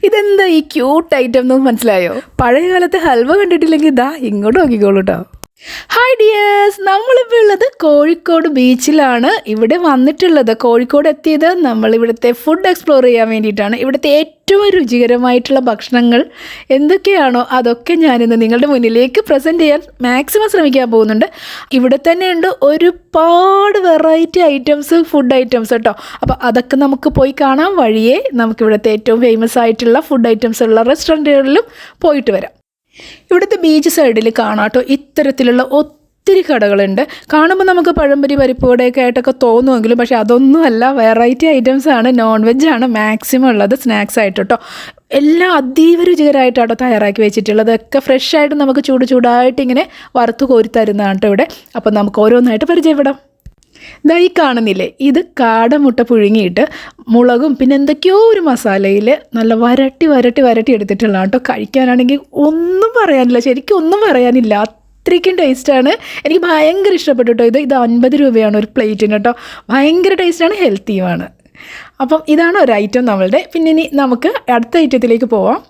ഇതെന്താ ഈ cute item എന്ന് മനസ്സിലായോ? പഴയ കാലത്തെ ഹൽവ കണ്ടിട്ടില്ലെങ്കിൽ ഇതാ ഇങ്ങോട്ട് നോക്കിക്കോളൂ കേട്ടോ. ഹായ് ഡിയേഴ്സ്, നമ്മളിപ്പോൾ ഉള്ളത് കോഴിക്കോട് ബീച്ചിലാണ്. ഇവിടെ വന്നിട്ടുള്ളത്, കോഴിക്കോട് എത്തിയത് നമ്മളിവിടുത്തെ ഫുഡ് എക്സ്പ്ലോർ ചെയ്യാൻ വേണ്ടിയിട്ടാണ്. ഇവിടുത്തെ ഏറ്റവും രുചികരമായിട്ടുള്ള ഭക്ഷണങ്ങൾ എന്തൊക്കെയാണോ അതൊക്കെ ഞാനിന്ന് നിങ്ങളുടെ മുന്നിലേക്ക് പ്രസൻറ്റ് ചെയ്യാൻ മാക്സിമം ശ്രമിക്കാൻ പോകുന്നുണ്ട്. ഇവിടെ തന്നെയുണ്ട് ഒരുപാട് വെറൈറ്റി ഐറ്റംസ്, ഫുഡ് ഐറ്റംസ് കേട്ടോ. അപ്പോൾ അതൊക്കെ നമുക്ക് പോയി കാണാൻ വഴിയേ നമുക്കിവിടുത്തെ ഏറ്റവും ഫേമസ് ആയിട്ടുള്ള ഫുഡ് ഐറ്റംസ് ഉള്ള റെസ്റ്റോറൻറ്റുകളിലും പോയിട്ട് വരാം. ഇവിടുത്തെ ബീച്ച് സൈഡിൽ കാണാം കേട്ടോ, ഇത്തരത്തിലുള്ള ഒത്തിരി കടകളുണ്ട്. കാണുമ്പോൾ നമുക്ക് പഴംപൊരി പരിപ്പുവടയൊക്കെ ആയിട്ടൊക്കെ തോന്നുമെങ്കിലും പക്ഷേ അതൊന്നുമല്ല, വെറൈറ്റി ഐറ്റംസാണ്. നോൺ വെജാണ് മാക്സിമം ഉള്ളത് സ്നാക്സ് ആയിട്ട് കേട്ടോ. എല്ലാം അതീവ രുചികരമായിട്ടാട്ടോ തയ്യാറാക്കി വെച്ചിട്ടുള്ളത്. ഒക്കെ ഫ്രഷ് ആയിട്ട് നമുക്ക് ചൂടായിട്ട് ഇങ്ങനെ വറുത്ത് കോരി തരുന്നതാണ് കേട്ടോ ഇവിടെ. അപ്പം നമുക്ക് ഓരോന്നായിട്ട് പരിചയപ്പെടാം. ഇതാ ഈ കാണുന്നില്ലേ, ഇത് കാടമുട്ട പുഴുങ്ങിയിട്ട് മുളകും പിന്നെ എന്തൊക്കെയോ ഒരു മസാലയിൽ നല്ല വരട്ടി എടുത്തിട്ടുള്ള കേട്ടോ. കഴിക്കാനാണെങ്കിൽ ഒന്നും പറയാനില്ല, ശരിക്കും ഒന്നും പറയാനില്ല, അത്രയ്ക്കും ടേസ്റ്റാണ്. എനിക്ക് ഭയങ്കര ഇഷ്ടപ്പെട്ടു കേട്ടോ. ഇത് 50 രൂപയാണ് ഒരു പ്ലേറ്റിന് കേട്ടോ. ഭയങ്കര ടേസ്റ്റാണ്, ഹെൽത്തിയുമാണ്. അപ്പം ഇതാണ് ഒരു ഐറ്റം നമ്മളുടെ. പിന്നെ ഇനി നമുക്ക് അടുത്ത ഐറ്റത്തിലേക്ക് പോവാം.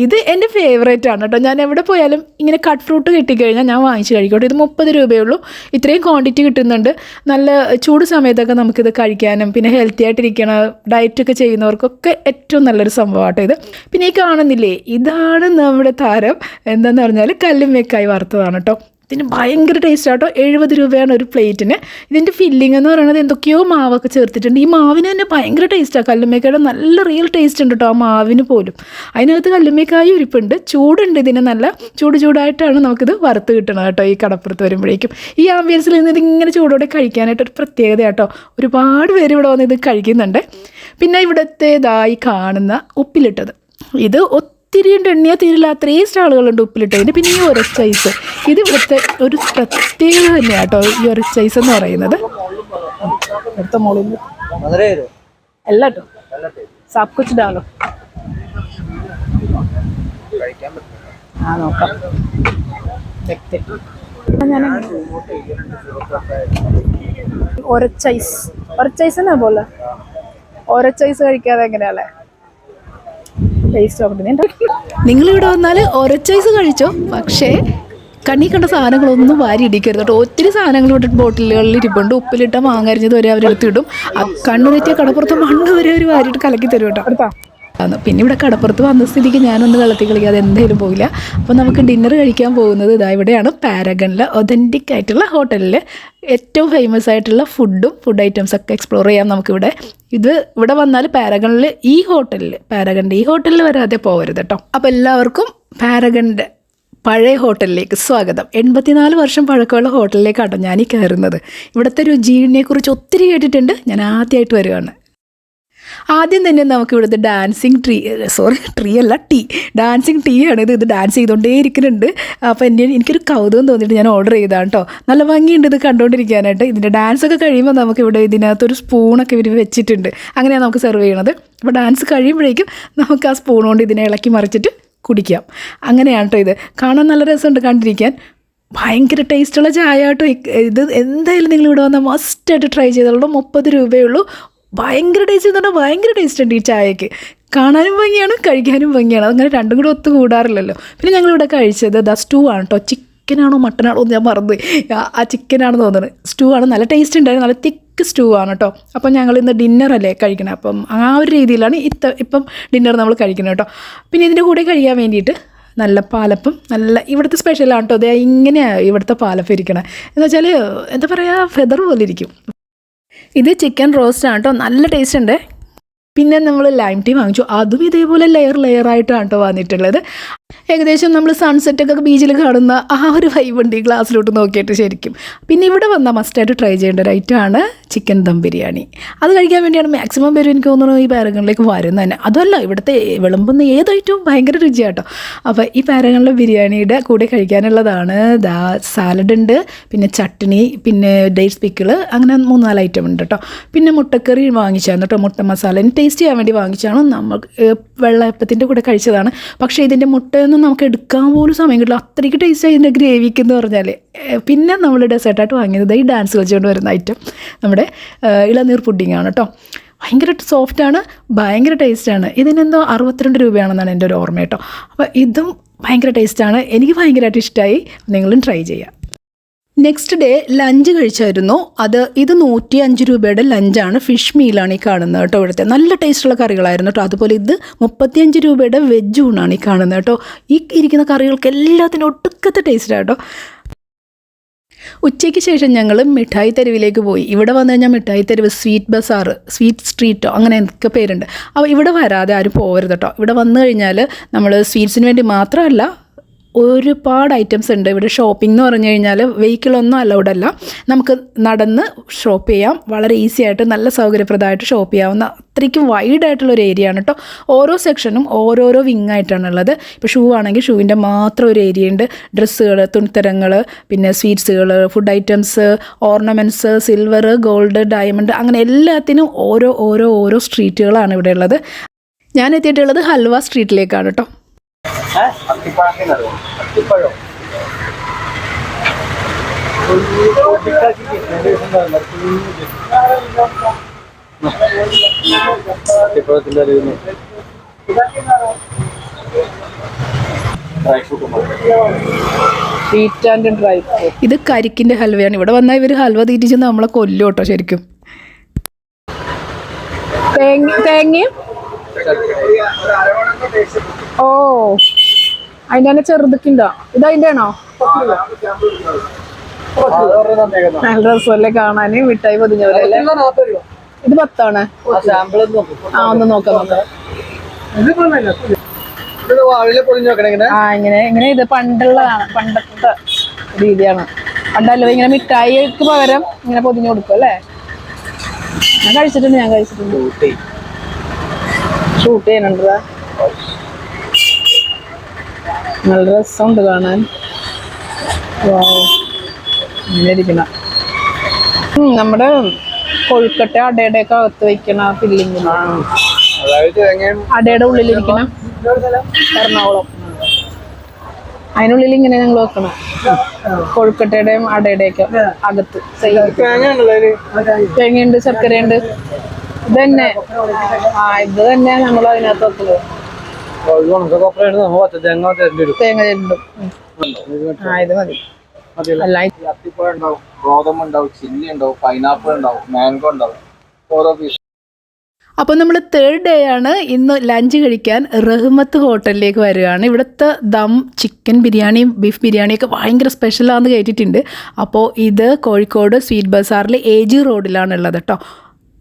ഇത് എൻ്റെ ഫേവറേറ്റ് ആണ് കേട്ടോ. ഞാൻ എവിടെ പോയാലും ഇങ്ങനെ കട്ട് ഫ്രൂട്ട് കിട്ടിക്കഴിഞ്ഞാൽ ഞാൻ വാങ്ങിച്ച് കഴിക്കട്ടെ. ഇത് 30 രൂപയുള്ളൂ. ഇത്രയും ക്വാണ്ടിറ്റി കിട്ടുന്നുണ്ട്. നല്ല ചൂട് സമയത്തൊക്കെ നമുക്കിത് കഴിക്കാനും പിന്നെ ഹെൽത്തി ആയിട്ടിരിക്കണ ഡയറ്റൊക്കെ ചെയ്യുന്നവർക്കൊക്കെ ഏറ്റവും നല്ലൊരു സംഭവമാട്ടോ ഇത്. പിന്നെ ഈ കാണുന്നില്ലേ, ഇതാണ് നമ്മുടെ താരം. എന്താണെന്ന് പറഞ്ഞാൽ കല്ലുമ്മക്കായ് വറുത്തതാണ് കേട്ടോ. ഇതിന് ഭയങ്കര ടേസ്റ്റ് ആട്ടോ. 70 രൂപയാണ് ഒരു പ്ലേറ്റിന്. ഇതിൻ്റെ ഫില്ലിംഗ് എന്ന് പറയുന്നത് എന്തൊക്കെയോ മാവൊക്കെ ചേർത്തിട്ടുണ്ട്. ഈ മാവിന് തന്നെ ഭയങ്കര ടേസ്റ്റാണ്. കല്ലുമ്മക്കായുടെ നല്ല റിയൽ ടേസ്റ്റ് ഉണ്ട് കേട്ടോ ആ മാവിന് പോലും. അതിനകത്ത് കല്ലുമ്മക്കായ ഇരിപ്പുണ്ട്, ചൂടുണ്ട്. ഇതിന് നല്ല ചൂടായിട്ടാണ് നമുക്കിത് വറുത്ത് കിട്ടണത് കേട്ടോ. ഈ കടപ്പുറത്ത് വരുമ്പോഴേക്കും ഈ ആംബിയൻസിൽ നിന്ന് ഇതിങ്ങനെ ചൂടോടെ കഴിക്കാനായിട്ടൊരു പ്രത്യേകത കേട്ടോ. ഒരുപാട് പേര് ഇവിടെ വന്ന് ഇത് കഴിക്കുന്നുണ്ട്. പിന്നെ ഇവിടുത്തേതായി കാണുന്ന ഉപ്പിലിട്ടത്, ഇത് ഒത്തിരിയുണ്ട്, എണ്ണിയാൽ തീരില്ല, അത്രയും സ്റ്റാളുകളുണ്ട് ഉപ്പിലിട്ടതിന്. പിന്നെ ഈ ഒരച്ചൈസ്, ഇത് ഇവിടുത്തെ ഒരു പ്രത്യേകത തന്നെയാണ് കേട്ടോ. ഈ ഒരച്ചൈസ് എന്ന് പറയുന്നത് ഇവിടുത്തെ മോളിൽ എല്ലാം കേട്ടോ സബ് കുച്ച് ഡാലോ. നോക്കാം വ്യക്തി ഒരച്ചൈസ് എന്നാ പോലെ ഒരച്ചൈസ് കഴിക്കാതെ എങ്ങനെയല്ലേ ടേസ്റ്റ് നോക്കട്ടെ. നിങ്ങളിവിടെ വന്നാൽ ഒരച്ചൈസ് കഴിച്ചോ, പക്ഷേ കണ്ണി കണ്ട സാധനങ്ങളൊന്നും വാരി ഇടിക്കരുത് കേട്ടോ. ഒത്തിരി സാധനങ്ങൾ ഇവിടെ ബോട്ടിലുകളിൽ ഇരിപ്പുണ്ട്. ഉപ്പിലിട്ട മാങ്ങരിഞ്ഞത് വരെ അവരെടുത്തിടും. കണ്ണു തെറ്റിയ കടപ്പുറത്ത് മണ്ണ് വരെ അവർ വാരിയിട്ട് കലക്കി തരും കേട്ടോ. അടുത്താ പിന്നെ ഇവിടെ കടപ്പുറത്ത് വന്ന സ്ഥിതിക്ക് ഞാനൊന്ന് വെള്ളത്തിൽ കളിക്കാതെ എന്തായാലും പോകില്ല. അപ്പോൾ നമുക്ക് ഡിന്നർ കഴിക്കാൻ പോകുന്നത് ഇതാ ഇവിടെയാണ്, പാരഗണിലെ ഒതൻറ്റിക് ആയിട്ടുള്ള ഹോട്ടലിൽ ഏറ്റവും ഫേമസ് ആയിട്ടുള്ള ഫുഡ് ഐറ്റംസൊക്കെ എക്സ്പ്ലോർ ചെയ്യാം നമുക്കിവിടെ. ഇവിടെ വന്നാൽ പാരഗണിൽ ഈ ഹോട്ടലിൽ വരാതെ പോകരുത് കേട്ടോ. അപ്പോൾ എല്ലാവർക്കും പാരഗണിൻ്റെ പഴയ ഹോട്ടലിലേക്ക് സ്വാഗതം. 84 വർഷം പഴക്കമുള്ള ഹോട്ടലിലേക്കാട്ടോ ഞാൻ ഈ കയറുന്നത്. ഇവിടുത്തെ രുചിയെക്കുറിച്ച് ഒത്തിരി കേട്ടിട്ടുണ്ട്, ഞാൻ ആദ്യമായിട്ട് വരുവാണ്. ആദ്യം തന്നെ നമുക്ക് ഇവിടുത്തെ ഡാൻസിങ് ടീ ആണ്. ഇത് ഡാൻസ് ചെയ്തുകൊണ്ടേ ഇരിക്കുന്നുണ്ട്. അപ്പോൾ എനിക്കൊരു കൗതുകം തോന്നിയിട്ട് ഞാൻ ഓർഡർ ചെയ്തതാണ് കേട്ടോ. നല്ല ഭംഗിയുണ്ട് ഇത് കണ്ടുകൊണ്ടിരിക്കാനായിട്ട്. ഇതിൻ്റെ ഡാൻസൊക്കെ കഴിയുമ്പോൾ നമുക്കിവിടെ ഇതിനകത്തൊരു സ്പൂണൊക്കെ ഇവർ വെച്ചിട്ടുണ്ട്. അങ്ങനെയാണ് നമുക്ക് സെർവ് ചെയ്യണത്. അപ്പോൾ ഡാൻസ് കഴിയുമ്പോഴേക്കും നമുക്ക് ആ സ്പൂൺ കൊണ്ട് ഇതിനെ ഇളക്കി മറിച്ചിട്ട് കുടിക്കാം. അങ്ങനെയാണ് കേട്ടോ. ഇത് കാണാൻ നല്ല രസമുണ്ട് കണ്ടിരിക്കാൻ. ഭയങ്കര ടേസ്റ്റുള്ള ചായ കേട്ടോ. ഇത് എന്തായാലും നിങ്ങളിവിടെ വന്നാൽ മസ്റ്റായിട്ട് ട്രൈ ചെയ്തോളൂ. 30 രൂപയുള്ളൂ. ഭയങ്കര ടേസ്റ്റ് എന്ന് പറഞ്ഞാൽ ഭയങ്കര ടേസ്റ്റ് ഉണ്ട് ഈ ചായക്ക്. കാണാനും ഭംഗിയാണ്, കഴിക്കാനും ഭംഗിയാണ്. അങ്ങനെ രണ്ടും കൂടെ ഒത്തു കൂടാറില്ലല്ലോ. പിന്നെ ഞങ്ങളിവിടെ കഴിച്ചത് സ്റ്റൂ ആണ് കേട്ടോ. ചിക്കനാണോ മട്ടനാണോ ഞാൻ മറന്നുപോയി. ആ ചിക്കനാണെന്ന് തോന്നുന്നത്. സ്റ്റൂ ആണ്, നല്ല ടേസ്റ്റ് ഉണ്ടായിരുന്നു. നല്ല തിക്ക് സ്റ്റൂ ആണ് കേട്ടോ. അപ്പം ഞങ്ങളിന്ന് ഡിന്നറല്ലേ കഴിക്കണം. അപ്പം ആ ഒരു രീതിയിലാണ് ഇപ്പം ഡിന്നർ നമ്മൾ കഴിക്കുന്നത് കേട്ടോ. പിന്നെ ഇതിൻ്റെ കൂടെ കഴിക്കാൻ വേണ്ടിയിട്ട് നല്ല പാലപ്പം, നല്ല ഇവിടുത്തെ സ്പെഷ്യലാണ് കേട്ടോ. അത് ഇങ്ങനെയാണ് ഇവിടുത്തെ പാലപ്പം ഇരിക്കണത്. എന്ന് വെച്ചാൽ എന്താ പറയുക, ഫെദർ പോലെ ഇരിക്കും. ഇത് ചിക്കൻ റോസ്റ്റ് ആണ് കേട്ടോ, നല്ല ടേസ്റ്റ് ഉണ്ട്. പിന്നെ നമ്മൾ ലൈം ടീ വാങ്ങിച്ചു. അതും ഇതേപോലെ ലെയറായിട്ടാണ് കേട്ടോ വന്നിട്ടുള്ളത്. ഏകദേശം നമ്മൾ സൺസെറ്റൊക്കെ ബീച്ചിൽ കാണുന്ന ആ ഒരു വൈബുണ്ട് ഈ ഗ്ലാസ്സിലോട്ട് നോക്കിയിട്ട് ശരിക്കും. പിന്നെ ഇവിടെ വന്നാൽ മസ്റ്റായിട്ട് ട്രൈ ചെയ്യേണ്ട ഒരു ഐറ്റമാണ് ചിക്കൻ ദം ബിരിയാണി. അത് കഴിക്കാൻ വേണ്ടിയാണ് മാക്സിമം പേര് എനിക്ക് തോന്നുന്നു ഈ പാരഗണിലേക്ക് വരുന്നത് തന്നെ. അതുമല്ല, ഇവിടുത്തെ വിളമ്പുന്ന ഏത് ഐറ്റവും ഭയങ്കര രുചിയാട്ടോ. അപ്പോൾ ഈ പാരഗണിലെ ബിരിയാണിയുടെ കൂടെ കഴിക്കാനുള്ളതാണ് സാലഡ് ഉണ്ട്, പിന്നെ ചട്നി, പിന്നെ ഡേറ്റ്സ് പിക്കിൾ, അങ്ങനെ 3-4 ഐറ്റം ഉണ്ട് കേട്ടോ. പിന്നെ മുട്ടക്കറി വാങ്ങിച്ചായിരുന്നു കേട്ടോ. മുട്ട മസാല ടേസ്റ്റ് ചെയ്യാൻ വേണ്ടി വാങ്ങിച്ചാണ്. നമുക്ക് വെള്ളയപ്പത്തിൻ്റെ കൂടെ കഴിച്ചതാണ്. പക്ഷേ ഇതിൻ്റെ മുട്ടയൊന്നും നമുക്ക് എടുക്കാൻ പോലും സമയം കിട്ടില്ല, അത്രയ്ക്ക് ടേസ്റ്റ് ആയി ഇതിൻ്റെ ഗ്രേവിക്ക് എന്ന് പറഞ്ഞാൽ. പിന്നെ നമ്മൾ ഡെസേർട്ടായിട്ട് വാങ്ങിയത് ഈ ഡാൻസ് കളിച്ചുകൊണ്ട് വരുന്ന ഐറ്റം നമ്മുടെ ഇളനീർ പുഡിങ്ങാണ് കേട്ടോ. ഭയങ്കര സോഫ്റ്റാണ്, ഭയങ്കര ടേസ്റ്റാണ്. ഇതിനെന്തോ 62 രൂപയാണെന്നാണ് എൻ്റെ ഒരു ഓർമ്മ കേട്ടോ. അപ്പോൾ ഇതും ഭയങ്കര ടേസ്റ്റാണ്, എനിക്ക് ഭയങ്കരമായിട്ട് ഇഷ്ടമായി. നിങ്ങളും ട്രൈ ചെയ്യുക. നെക്സ്റ്റ് ഡേ ലഞ്ച് കഴിച്ചായിരുന്നു. ഇത് 105 രൂപയുടെ ലഞ്ചാണ്. ഫിഷ് മീലാണ് ഈ കാണുന്നത് കേട്ടോ. ഇവിടുത്തെ നല്ല ടേസ്റ്റുള്ള കറികളായിരുന്നു കേട്ടോ. അതുപോലെ ഇത് 35 രൂപയുടെ വെജ് ഊണാണ് ഈ കാണുന്നത് കേട്ടോ. ഈ ഇരിക്കുന്ന കറികൾക്ക് എല്ലാത്തിനും ഒട്ടുക്കത്തെ ടേസ്റ്റാണ് കേട്ടോ. ഉച്ചയ്ക്ക് ശേഷം ഞങ്ങൾ മിഠായി തെരുവിലേക്ക് പോയി. ഇവിടെ വന്നു കഴിഞ്ഞാൽ മിഠായി തെരുവ്, സ്വീറ്റ് ബസാർ, സ്വീറ്റ് സ്ട്രീറ്റോ അങ്ങനെ എന്തൊക്കെ പേരുണ്ട്. അപ്പോൾ ഇവിടെ വരാതെ ആരും പോകരുത് കേട്ടോ. ഇവിടെ വന്നു കഴിഞ്ഞാൽ നമ്മൾ സ്വീറ്റ്സിന് വേണ്ടി മാത്രമല്ല, ഒരുപാട് ഐറ്റംസ് ഉണ്ട് ഇവിടെ. ഷോപ്പിംഗ് എന്ന് പറഞ്ഞു കഴിഞ്ഞാൽ വെഹിക്കിളൊന്നും അലൗഡ് അല്ല. നമുക്ക് നടന്ന് ഷോപ്പ് ചെയ്യാം. വളരെ ഈസി ആയിട്ട് നല്ല സൗകര്യപ്രദമായിട്ട് ഷോപ്പ് ചെയ്യാവുന്ന അത്രയ്ക്കും വൈഡായിട്ടുള്ളൊരു ഏരിയ ആണ് കേട്ടോ. ഓരോ സെക്ഷനും ഓരോരോ വിങ് ആയിട്ടാണുള്ളത്. ഇപ്പോൾ ഷൂ ആണെങ്കിൽ ഷൂവിൻ്റെ മാത്രം ഒരു ഏരിയ ഉണ്ട്. ഡ്രസ്സുകൾ, തുണിത്തരങ്ങൾ, പിന്നെ സ്വീറ്റ്സുകൾ, food items, ornaments, silver, gold, diamond, അങ്ങനെ എല്ലാത്തിനും ഓരോ സ്ട്രീറ്റുകളാണ് ഇവിടെ ഉള്ളത്. ഞാൻ എത്തിയിട്ടുള്ളത് ഹൽവ സ്ട്രീറ്റിലേക്കാണ് കേട്ടോ. ഇത് കരിക്കിൻ്റെ ഹൽവയാണ്. ഇവിടെ വന്നാൽ ഇവർ ഹൽവ തീറ്റിച്ച് നമ്മളെ കൊല്ലും കേട്ടോ ശരിക്കും. തേങ്ങയും ഓ അതിൻ്റെ തന്നെ ചെറുതൊക്കെയുണ്ടോ? ഇത് അതിൻ്റെ ആണോ? നല്ല രസമല്ലേ കാണാന്, മിഠായി പൊതിഞ്ഞ പോലെ അല്ലേ? ഇത് 10 ആണ്. ഒന്ന് നോക്കാം. ഇങ്ങനെ ഇത് പണ്ടുള്ളതാണ്, പണ്ടത്തെ രീതിയാണ്. പണ്ടല്ലോ ഇങ്ങനെ മിഠായിക്ക് പകരം ഇങ്ങനെ പൊതിഞ്ഞു കൊടുക്കും അല്ലേ? ഞാൻ കഴിച്ചിട്ടുണ്ട്. ഷൂട്ട് ചെയ്യാനുണ്ട്. നല്ല രസമുണ്ട് കാണാൻ. ഇങ്ങനെ ഇരിക്കണ നമ്മുടെ കൊഴുക്കട്ട അടയുടെ ഒക്കെ അകത്ത് വയ്ക്കണ ഫില്ലിങ്, അടയുടെ ഉള്ളിലിരിക്കണ എറണാകുളം, അതിനുള്ളിൽ ഇങ്ങനെ ഞങ്ങൾ വെക്കണം. കൊഴുക്കട്ടയുടെയും അടയുടെയൊക്കെ അകത്ത് തേങ്ങയുണ്ട്, ശർക്കരയുണ്ട്. ഇത് തന്നെ ഇത് തന്നെ നമ്മൾ അതിനകത്ത് വെക്കുന്നത്. തേങ്ങ ചെല്ലും. ഇത് മതി. ഗോതമ്പുണ്ടാവും, ചില്ലി ഉണ്ടാവും, പൈനാപ്പിൾ ഉണ്ടാവും, മാംഗോ ഉണ്ടാവും, ഓരോ പീസ്. അപ്പോൾ നമ്മൾ 3rd ഡേ ആണ്. ഇന്ന് ലഞ്ച് കഴിക്കാൻ റഹ്മത്ത് ഹോട്ടലിലേക്ക് വരികയാണ്. ഇവിടുത്തെ ദം ചിക്കൻ ബിരിയാണിയും ബീഫ് ബിരിയാണിയൊക്കെ ഭയങ്കര സ്പെഷ്യലാണെന്ന് കേട്ടിട്ടുണ്ട്. അപ്പോൾ ഇത് കോഴിക്കോട് സ്വീറ്റ് ബസാറിൽ AG റോഡിലാണുള്ളത് കേട്ടോ.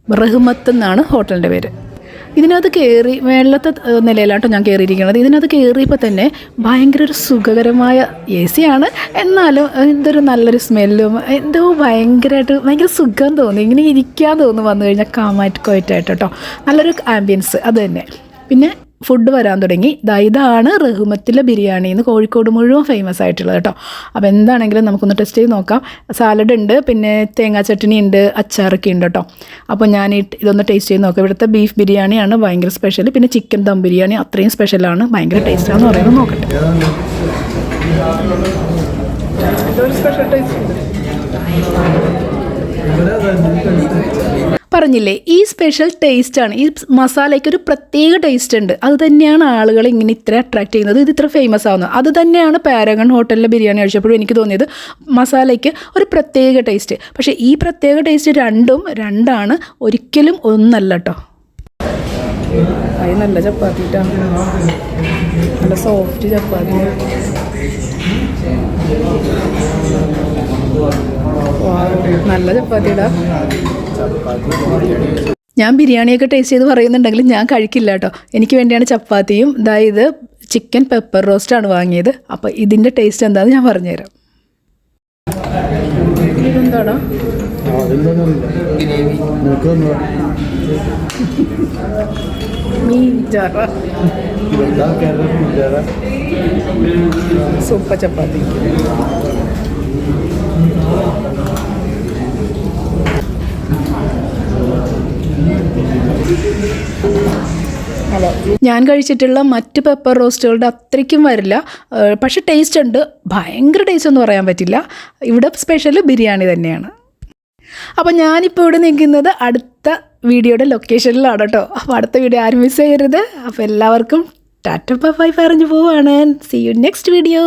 റഹ്മത്ത് എന്നാണ് ഹോട്ടലിൻ്റെ പേര്. ഇതിനകത്ത് കയറി മേളത്തെ നിലയിലാണ് കേട്ടോ ഞാൻ കയറിയിരിക്കുന്നത്. ഇതിനകത്ത് കയറിയപ്പോൾ തന്നെ ഭയങ്കര ഒരു സുഖകരമായ AC ആണ്. എന്നാലും എന്തൊരു നല്ലൊരു സ്മെല്ലും, എന്തോ ഭയങ്കര സുഖം തോന്നി. ഇങ്ങനെ ഇരിക്കാൻ തോന്നും വന്നു കഴിഞ്ഞാൽ കാമായിട്ട് കോയറ്റായിട്ട് കേട്ടോ. നല്ലൊരു ആംബിയൻസ് അത് തന്നെ. പിന്നെ ഫുഡ് വരാൻ തുടങ്ങി. ഇതാണ് റഹ്മത്തിലെ ബിരിയാണി എന്ന് കോഴിക്കോട് മുഴുവൻ ഫേമസ് ആയിട്ടുള്ളത് കേട്ടോ. അപ്പോൾ എന്താണെങ്കിലും നമുക്കൊന്ന് ടെസ്റ്റ് ചെയ്ത് നോക്കാം. സാലഡ് ഉണ്ട്, പിന്നെ തേങ്ങാ ചട്നി ഉണ്ട്, അച്ചാറൊക്കെ ഉണ്ട് കേട്ടോ. അപ്പോൾ ഞാൻ ഇതൊന്ന് ടേസ്റ്റ് ചെയ്ത് നോക്കാം. ഇവിടുത്തെ ബീഫ് ബിരിയാണിയാണ് ഭയങ്കര സ്പെഷ്യൽ. പിന്നെ ചിക്കൻ ദം ബിരിയാണി അത്രയും സ്പെഷ്യലാണ്, ഭയങ്കര ടേസ്റ്റാണെന്ന് പറയുന്നത്. നോക്കട്ടെ. സ്പെഷ്യൽ ടേസ്റ്റ് പറഞ്ഞില്ലേ, ഈ സ്പെഷ്യൽ ടേസ്റ്റാണ്. ഈ മസാലയ്ക്ക് ഒരു പ്രത്യേക ടേസ്റ്റ് ഉണ്ട്. അത് തന്നെയാണ് ആളുകളെ ഇങ്ങനെ ഇത്ര അട്രാക്ട് ചെയ്യുന്നത്, ഇത് ഇത്ര ഫേമസ് ആവുന്നത്. അത് തന്നെയാണ് പാരഗൺ ഹോട്ടലിലെ ബിരിയാണി കഴിച്ചപ്പോഴും എനിക്ക് തോന്നിയത്. മസാലയ്ക്ക് ഒരു പ്രത്യേക ടേസ്റ്റ്. പക്ഷേ ഈ പ്രത്യേക ടേസ്റ്റ് രണ്ടാണ്, ഒരിക്കലും ഒന്നല്ല കേട്ടോ. അത് നല്ല ചപ്പാത്തിട്ടാണ്, നല്ല സോഫ്റ്റ് ചപ്പാത്തി. നല്ല ചപ്പാത്തിടാ. ഞാൻ ബിരിയാണിയൊക്കെ ടേസ്റ്റ് ചെയ്ത് പറയുന്നുണ്ടെങ്കിലും ഞാൻ കഴിക്കില്ല കേട്ടോ. എനിക്ക് വേണ്ടിയാണ് ചപ്പാത്തിയും. ഇത് ചിക്കൻ പെപ്പർ റോസ്റ്റാണ് വാങ്ങിയത്. അപ്പോൾ ഇതിൻ്റെ ടേസ്റ്റ് എന്താണെന്ന് ഞാൻ പറഞ്ഞുതരാം. ഇതെന്താണോ സൂപ്പർ ചപ്പാത്തി. ഞാൻ കഴിച്ചിട്ടുള്ള മറ്റ് പെപ്പർ റോസ്റ്റുകളുടെ അത്രയ്ക്കും വരില്ല, പക്ഷെ ടേസ്റ്റ് ഉണ്ട്. ഭയങ്കര ടേസ്റ്റ് ഒന്നും പറയാൻ പറ്റില്ല. ഇവിടെ സ്പെഷ്യൽ ബിരിയാണി തന്നെയാണ്. അപ്പോൾ ഞാനിപ്പോൾ ഇവിടെ നിൽക്കുന്നത് അടുത്ത വീഡിയോയുടെ ലൊക്കേഷനിലാണ് കേട്ടോ. അപ്പോൾ അടുത്ത വീഡിയോ ആരും മിസ് ചെയ്യരുത്. അപ്പോൾ എല്ലാവർക്കും ടാറ്റ ബൈ പറഞ്ഞു പോവാണ്. See you next video.